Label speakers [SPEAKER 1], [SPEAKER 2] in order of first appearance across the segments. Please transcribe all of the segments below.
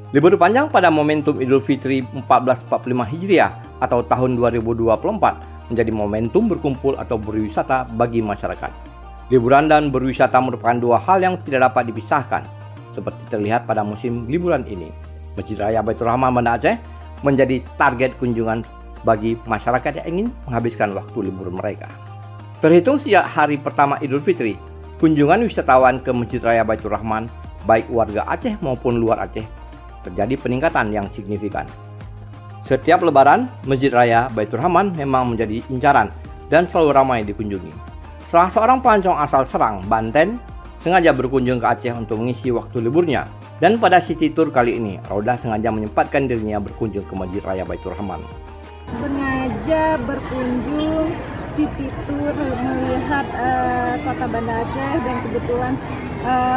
[SPEAKER 1] Libur panjang pada momentum Idul Fitri 1445 Hijriah atau tahun 2024 menjadi momentum berkumpul atau berwisata bagi masyarakat. Liburan dan berwisata merupakan dua hal yang tidak dapat dipisahkan. Seperti terlihat pada musim liburan ini, Masjid Raya Baitur Rahman Banda Aceh menjadi target kunjungan bagi masyarakat yang ingin menghabiskan waktu libur mereka. Terhitung sejak hari pertama Idul Fitri, kunjungan wisatawan ke Masjid Raya Baitur Rahman, baik warga Aceh maupun luar Aceh, terjadi peningkatan yang signifikan. Setiap lebaran, Masjid Raya Baitur Rahman memang menjadi incaran dan selalu ramai dikunjungi. Salah seorang pelancong asal Serang, Banten, sengaja berkunjung ke Aceh untuk mengisi waktu liburnya. Dan pada City Tour kali ini, Raudah sengaja menyempatkan dirinya berkunjung ke Masjid Raya Baitur Rahman.
[SPEAKER 2] Sengaja berkunjung City Tour melihat kota Banda Aceh dan kebetulan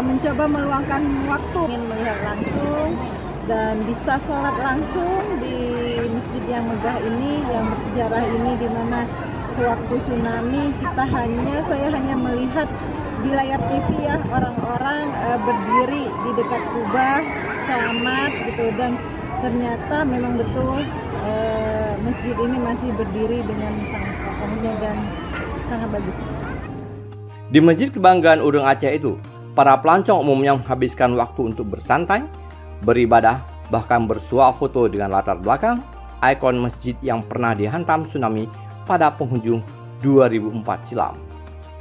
[SPEAKER 2] mencoba meluangkan waktu ingin melihat langsung dan bisa sholat langsung di masjid yang megah ini, yang bersejarah ini, di mana sewaktu tsunami saya hanya melihat di layar TV ya, orang-orang berdiri di dekat kubah selamat gitu, dan ternyata memang betul masjid ini masih berdiri dengan sangat kokohnya dan sangat bagus.
[SPEAKER 1] Di Masjid Kebanggaan Urang Aceh itu, para pelancong umumnya menghabiskan waktu untuk bersantai, beribadah, bahkan bersuah foto dengan latar belakang ikon masjid yang pernah dihantam tsunami pada penghujung 2004 silam.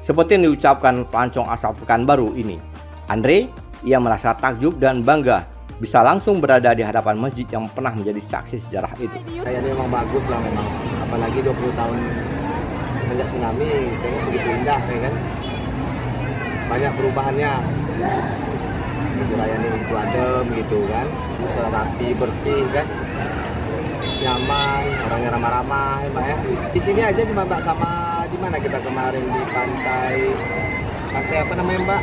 [SPEAKER 1] Seperti yang diucapkan pelancong asal Pekanbaru ini, Andre, ia merasa takjub dan bangga bisa langsung berada di hadapan masjid yang pernah menjadi saksi sejarah itu.
[SPEAKER 3] Kayaknya memang bagus lah memang, apalagi 20 tahun sejak tsunami, kayaknya begitu indah kan. Banyak perubahannya. Masjid Raya ini begitu adem gitu kan, bisa rapi, bersih kan, nyaman, orangnya ramah-ramah ya Mbak ya. Di sini aja cuma Mbak, sama di mana kita kemarin di pantai apa namanya Mbak?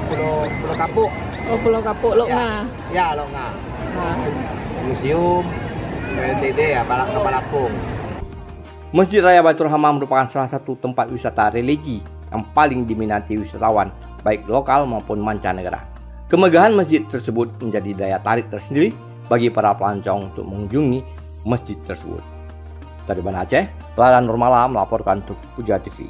[SPEAKER 3] Pulau Kapuk.
[SPEAKER 2] Oh, Pulau Kapuk, Loknga.
[SPEAKER 3] Ya, Loknga. Museum, LTD ya, Balakapung.
[SPEAKER 1] Masjid Raya Baitur Rahman merupakan salah satu tempat wisata religi yang paling diminati wisatawan, baik lokal maupun mancanegara. Kemegahan masjid tersebut menjadi daya tarik tersendiri bagi para pelancong untuk mengunjungi masjid tersebut. Dari Banda Aceh, Laran Nurmala melaporkan untuk Puja TV.